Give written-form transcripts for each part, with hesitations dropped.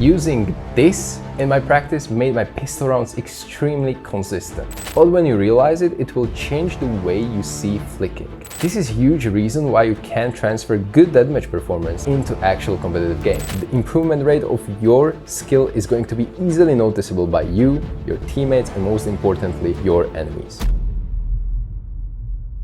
Using this in my practice made my pistol rounds extremely consistent. But when you realize it, it will change the way you see flicking. This is a huge reason why you can transfer good deathmatch performance into actual competitive game. The improvement rate of your skill is going to be easily noticeable by you, your teammates, and most importantly, your enemies.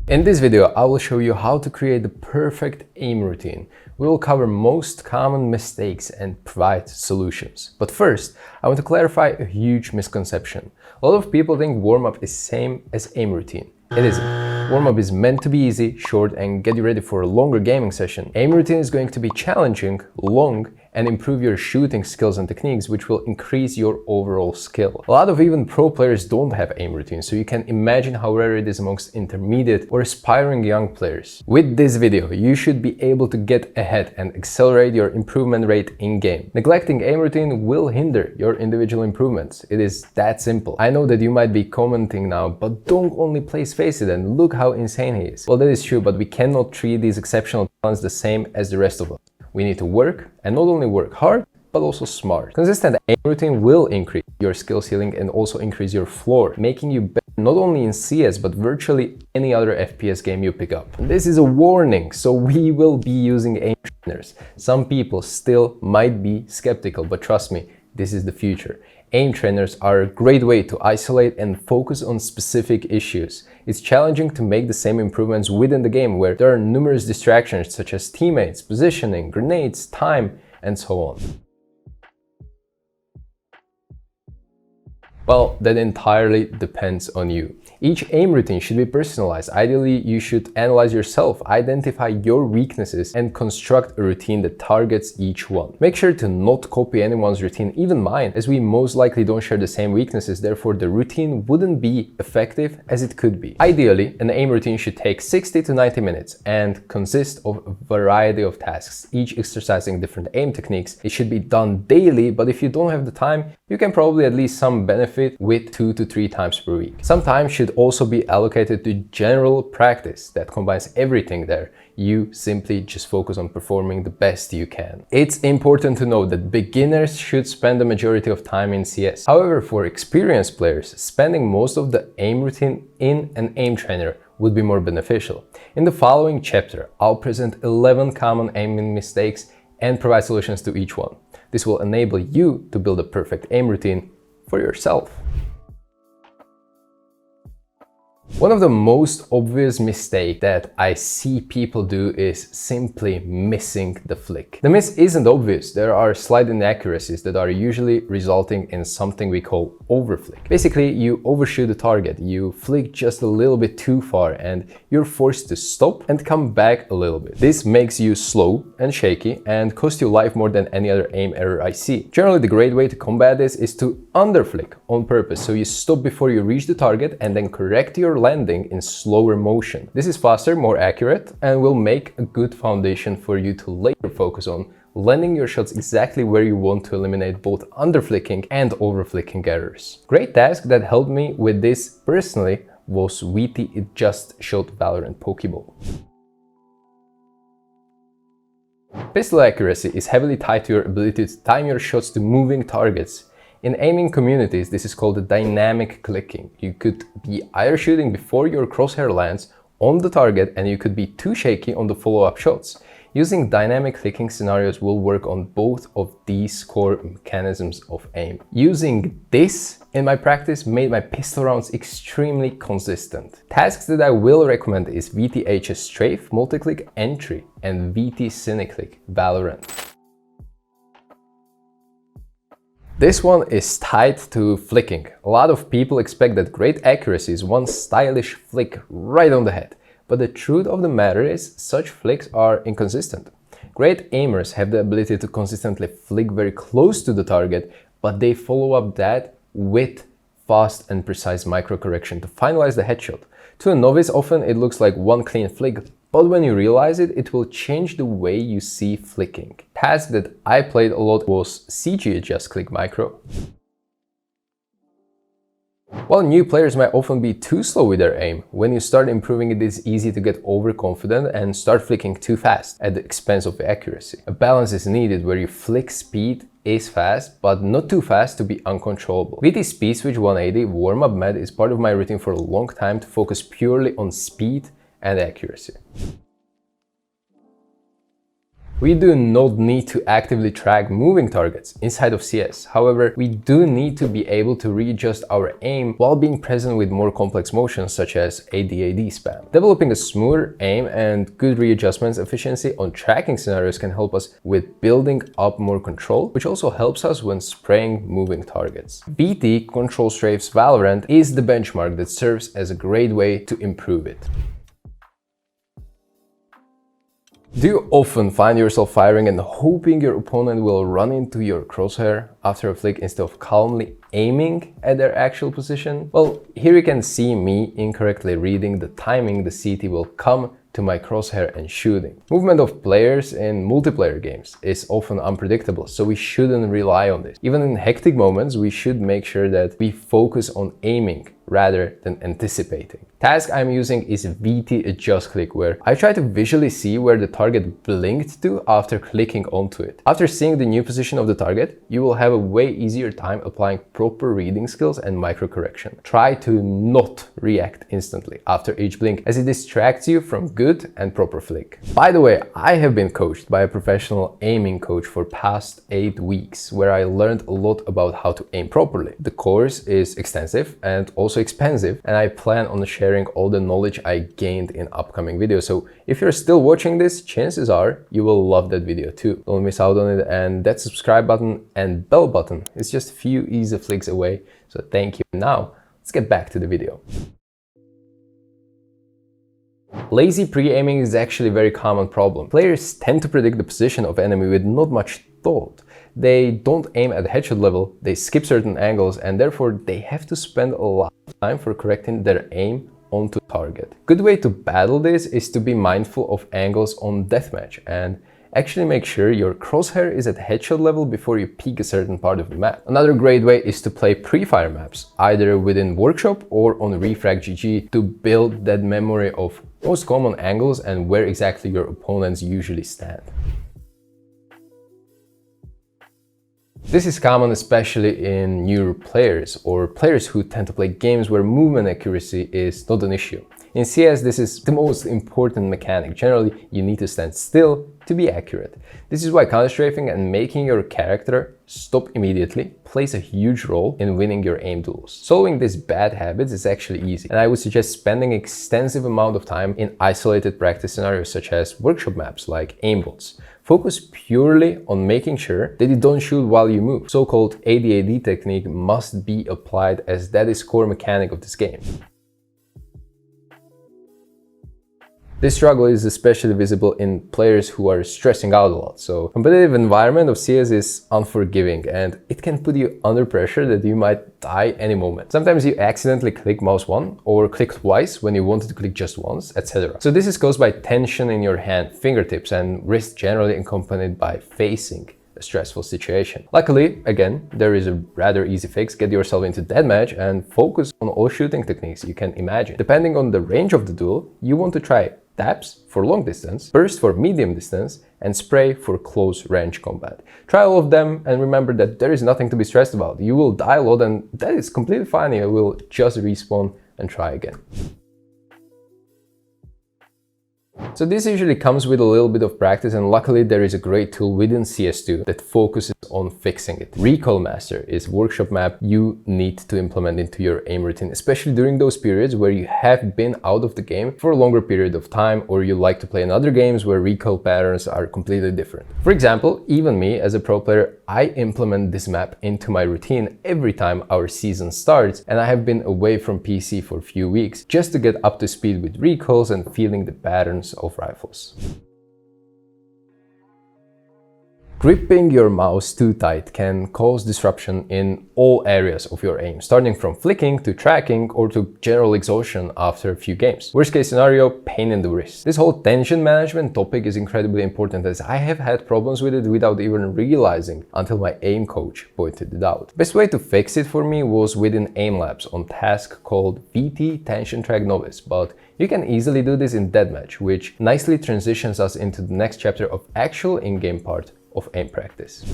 In this video, I will show you how to create the perfect aim routine. We will cover most common mistakes and provide solutions. But first, I want to clarify a huge misconception. A lot of people think warm-up is same as aim routine. It isn't. Warm-up is meant to be easy, short, and get you ready for a longer gaming session. Aim routine is going to be challenging, long, and improve your shooting skills and techniques, which will increase your overall skill. A lot of even pro players don't have aim routines, so you can imagine how rare it is amongst intermediate or aspiring young players. With this video, you should be able to get ahead and accelerate your improvement rate in-game. Neglecting aim routine will hinder your individual improvements. It is that simple. I know that you might be commenting now, but don't only place face it and look how insane he is. Well, that is true, but we cannot treat these exceptional talents the same as the rest of us. We need to work, and not only work hard, but also smart. Consistent aim routine will increase your skill ceiling and also increase your floor, making you better not only in CS, but virtually any other FPS game you pick up. And this is a warning, so we will be using aim trainers. Some people still might be skeptical, but trust me, this is the future. Aim trainers are a great way to isolate and focus on specific issues. It's challenging to make the same improvements within the game where there are numerous distractions such as teammates, positioning, grenades, time, and so on. Well, that entirely depends on you. Each aim routine should be personalized. Ideally, you should analyze yourself, identify your weaknesses, and construct a routine that targets each one. Make sure to not copy anyone's routine, even mine, as we most likely don't share the same weaknesses, therefore the routine wouldn't be effective as it could be. Ideally, an aim routine should take 60 to 90 minutes and consist of a variety of tasks, each exercising different aim techniques. It should be done daily, but if you don't have the time, you can probably at least some benefit with 2 to 3 times per week. Some time should also be allocated to general practice that combines everything there. You simply just focus on performing the best you can. It's important to note that beginners should spend the majority of time in CS. However, for experienced players, spending most of the aim routine in an aim trainer would be more beneficial. In the following chapter, I'll present 11 common aiming mistakes and provide solutions to each one. This will enable you to build a perfect aim routine for yourself. One of the most obvious mistakes that I see people do is simply missing the flick. The miss isn't obvious. There are slight inaccuracies that are usually resulting in something we call overflick. Basically, you overshoot the target, you flick just a little bit too far, and you're forced to stop and come back a little bit. This makes you slow and shaky and costs you life more than any other aim error I see. Generally, the great way to combat this is to underflick on purpose, so you stop before you reach the target and then correct your landing in slower motion. This is faster, more accurate, and will make a good foundation for you to later focus on landing your shots exactly where you want to eliminate both underflicking and overflicking errors. Great task that helped me with this personally was VT It Just Shot Valorant Pokeball. Pistol accuracy is heavily tied to your ability to time your shots to moving targets. In aiming communities, this is called the dynamic clicking. You could be either shooting before your crosshair lands on the target, and you could be too shaky on the follow-up shots. Using dynamic clicking scenarios will work on both of these core mechanisms of aim. Using this in my practice made my pistol rounds extremely consistent. Tasks that I will recommend is VTHS Strafe, Multiclick Entry, and VT Cineclick Valorant. This one is tied to flicking. A lot of people expect that great accuracy is one stylish flick right on the head. But the truth of the matter is, such flicks are inconsistent. Great aimers have the ability to consistently flick very close to the target, but they follow up that with fast and precise microcorrection to finalize the headshot. To a novice, often it looks like one clean flick, but when you realize it, it will change the way you see flicking. Task that I played a lot was CG Just Click Micro. While new players might often be too slow with their aim, when you start improving it is easy to get overconfident and start flicking too fast at the expense of accuracy. A balance is needed where your flick speed is fast, but not too fast to be uncontrollable. VT Speed Switch 180 warm-up mat is part of my routine for a long time to focus purely on speed and accuracy. We do not need to actively track moving targets inside of CS. However, we do need to be able to readjust our aim while being present with more complex motions such as ADAD spam. Developing a smoother aim and good readjustments efficiency on tracking scenarios can help us with building up more control, which also helps us when spraying moving targets. BT Control Strafe's Valorant is the benchmark that serves as a great way to improve it. Do you often find yourself firing and hoping your opponent will run into your crosshair after a flick instead of calmly aiming at their actual position? Well, here you can see me incorrectly reading the timing the CT will come to my crosshair and shooting. Movement of players in multiplayer games is often unpredictable, so we shouldn't rely on this. Even in hectic moments, we should make sure that we focus on aiming rather than anticipating. Task I'm using is VT Adjust Click, where I try to visually see where the target blinked to after clicking onto it. After seeing the new position of the target, you will have a way easier time applying proper reading skills and microcorrection. Try to not react instantly after each blink, as it distracts you from good and proper flick. By the way, I have been coached by a professional aiming coach for past 8 weeks, where I learned a lot about how to aim properly. The course is extensive and also expensive, and I plan on sharing all the knowledge I gained in upcoming videos. So if you're still watching this, chances are you will love that video too. Don't miss out on it, and that subscribe button and bell button is just a few easy flicks away. So thank you. Now let's get back to the video. Lazy pre-aiming is actually a very common problem. Players tend to predict the position of enemy with not much thought. They don't aim at headshot level, they skip certain angles, and therefore they have to spend a lot of time for correcting their aim onto target. Good way to battle this is to be mindful of angles on Deathmatch and actually make sure your crosshair is at headshot level before you peek a certain part of the map. Another great way is to play pre-fire maps, either within Workshop or on Refrag GG, to build that memory of most common angles and where exactly your opponents usually stand. This is common especially in newer players or players who tend to play games where movement accuracy is not an issue. In CS, this is the most important mechanic. Generally, you need to stand still to be accurate. This is why counter-strafing and making your character stop immediately plays a huge role in winning your aim duels. Solving these bad habits is actually easy, and I would suggest spending extensive amount of time in isolated practice scenarios such as Workshop maps like aimbots. Focus purely on making sure that you don't shoot while you move. So-called ADAD technique must be applied, as that is core mechanic of this game. This struggle is especially visible in players who are stressing out a lot. So competitive environment of CS is unforgiving, and it can put you under pressure that you might die any moment. Sometimes you accidentally click mouse 1 or click twice when you wanted to click just once, etc. So this is caused by tension in your hand, fingertips, and wrist, generally accompanied by facing a stressful situation. Luckily, again, there is a rather easy fix. Get yourself into Deathmatch and focus on all shooting techniques you can imagine. Depending on the range of the duel, you want to try taps for long distance, burst for medium distance, and spray for close range combat. Try all of them and remember that there is nothing to be stressed about. You will die a lot, and that is completely fine. You will just respawn and try again. So this usually comes with a little bit of practice, and luckily there is a great tool within CS2 that focuses on fixing it. Recoil Master is a workshop map you need to implement into your aim routine, especially during those periods where you have been out of the game for a longer period of time, or you like to play in other games where recoil patterns are completely different. For example, even me as a pro player, I implement this map into my routine every time our season starts, and I have been away from PC for a few weeks just to get up to speed with recoils and feeling the patterns of rifles. Gripping your mouse too tight can cause disruption in all areas of your aim, starting from flicking to tracking or to general exhaustion after a few games. Worst case scenario, pain in the wrist. This whole tension management topic is incredibly important, as I have had problems with it without even realizing until my aim coach pointed it out. Best way to fix it for me was within aim labs on task called VT Tension Track Novice, but you can easily do this in Deathmatch, which nicely transitions us into the next chapter of actual in-game part of aim practice.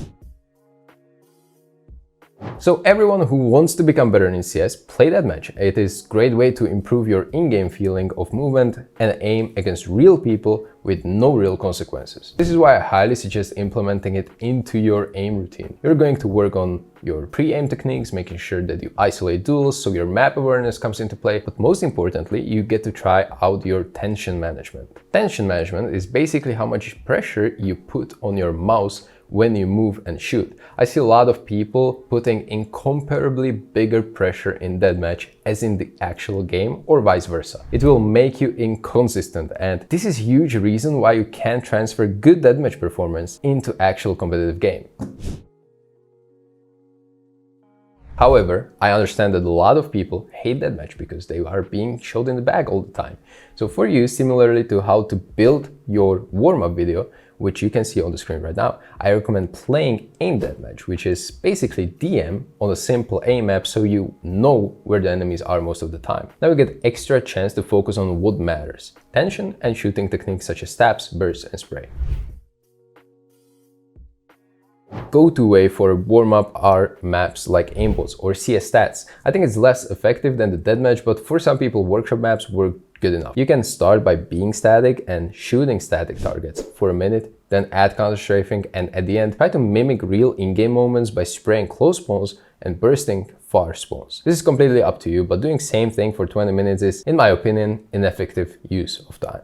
So everyone who wants to become better in CS, play Deathmatch. It is a great way to improve your in-game feeling of movement and aim against real people with no real consequences. This is why I highly suggest implementing it into your aim routine. You're going to work on your pre-aim techniques, making sure that you isolate duels so your map awareness comes into play, but most importantly, you get to try out your tension management. Tension management is basically how much pressure you put on your mouse when you move and shoot. I see a lot of people putting incomparably bigger pressure in Deathmatch as in the actual game, or vice versa. It will make you inconsistent, and this is a huge reason why you can't transfer good Deathmatch performance into actual competitive game. However, I understand that a lot of people hate Deathmatch because they are being shot in the back all the time. So for you, similarly to how to build your warm-up video, which you can see on the screen right now, I recommend playing Aim Deathmatch, which is basically DM on a simple aim map so you know where the enemies are most of the time. Now you get extra chance to focus on what matters: tension and shooting techniques such as stabs, bursts, and spray. Go-to way for warm-up are maps like aimbots or CS stats. I think it's less effective than the Deathmatch, but for some people workshop maps work good enough. You can start by being static and shooting static targets for a minute, then add counter-strafing, and at the end try to mimic real in-game moments by spraying close spawns and bursting far spawns. This is completely up to you, but doing same thing for 20 minutes is, in my opinion, ineffective use of time.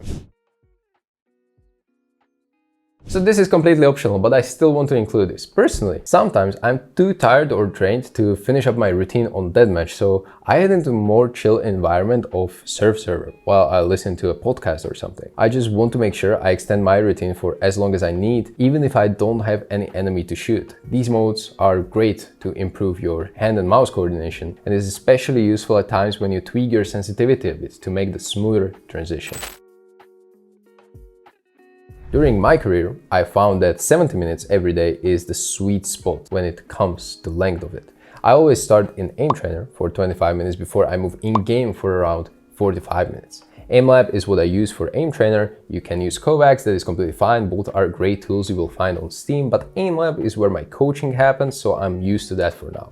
So this is completely optional, but I still want to include this. Personally, sometimes I'm too tired or drained to finish up my routine on Deathmatch, so I head into a more chill environment of surf server while I listen to a podcast or something. I just want to make sure I extend my routine for as long as I need, even if I don't have any enemy to shoot. These modes are great to improve your hand and mouse coordination, and is especially useful at times when you tweak your sensitivity a bit to make the smoother transition. During my career, I found that 70 minutes every day is the sweet spot when it comes to length of it. I always start in Aim Trainer for 25 minutes before I move in-game for around 45 minutes. AimLab is what I use for Aim Trainer. You can use Kovacs, that is completely fine. Both are great tools you will find on Steam, but AimLab is where my coaching happens, so I'm used to that for now.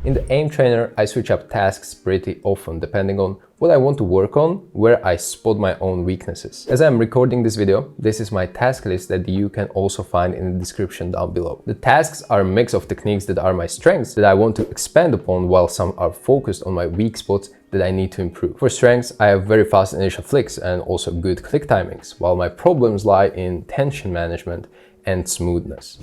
In the Aim Trainer, I switch up tasks pretty often depending on what I want to work on, where I spot my own weaknesses. As I'm recording this video, this is my task list that you can also find in the description down below. The tasks are a mix of techniques that are my strengths that I want to expand upon, while some are focused on my weak spots that I need to improve. For strengths, I have very fast initial flicks and also good click timings, while my problems lie in tension management and smoothness.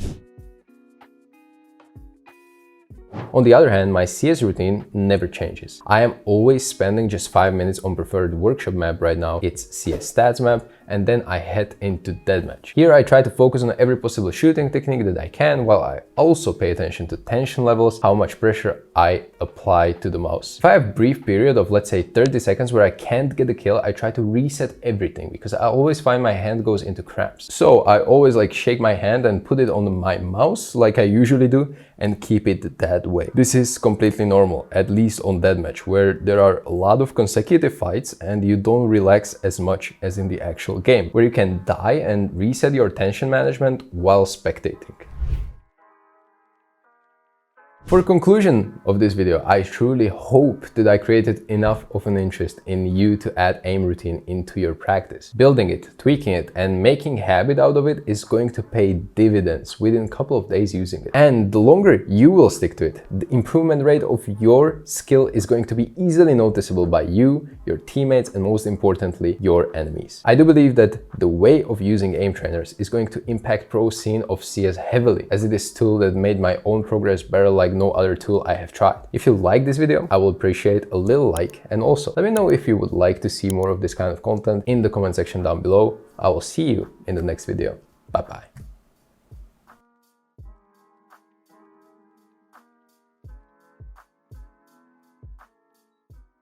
On the other hand, my CS routine never changes. I am always spending just 5 minutes on preferred workshop map. Right now it's CS stats map, and then I head into Deathmatch. Here I try to focus on every possible shooting technique that I can, while I also pay attention to tension levels, how much pressure I apply to the mouse. If I have a brief period of, let's say, 30 seconds where I can't get a kill, I try to reset everything because I always find my hand goes into cramps. So I always shake my hand and put it on my mouse like I usually do and keep it that way. This is completely normal, at least on Deathmatch, where there are a lot of consecutive fights and you don't relax as much as in the actual game, where you can die and reset your tension management while spectating. For conclusion of this video, I truly hope that I created enough of an interest in you to add aim routine into your practice. Building it, tweaking it, and making habit out of it is going to pay dividends within a couple of days using it. And the longer you will stick to it, the improvement rate of your skill is going to be easily noticeable by you, your teammates, and most importantly, your enemies. I do believe that the way of using aim trainers is going to impact pro scene of CS heavily, as it is a tool that made my own progress better like no other tool I have tried. If you like this video, I will appreciate a little like, and also let me know if you would like to see more of this kind of content in the comment section down below. I will see you in the next video. Bye bye.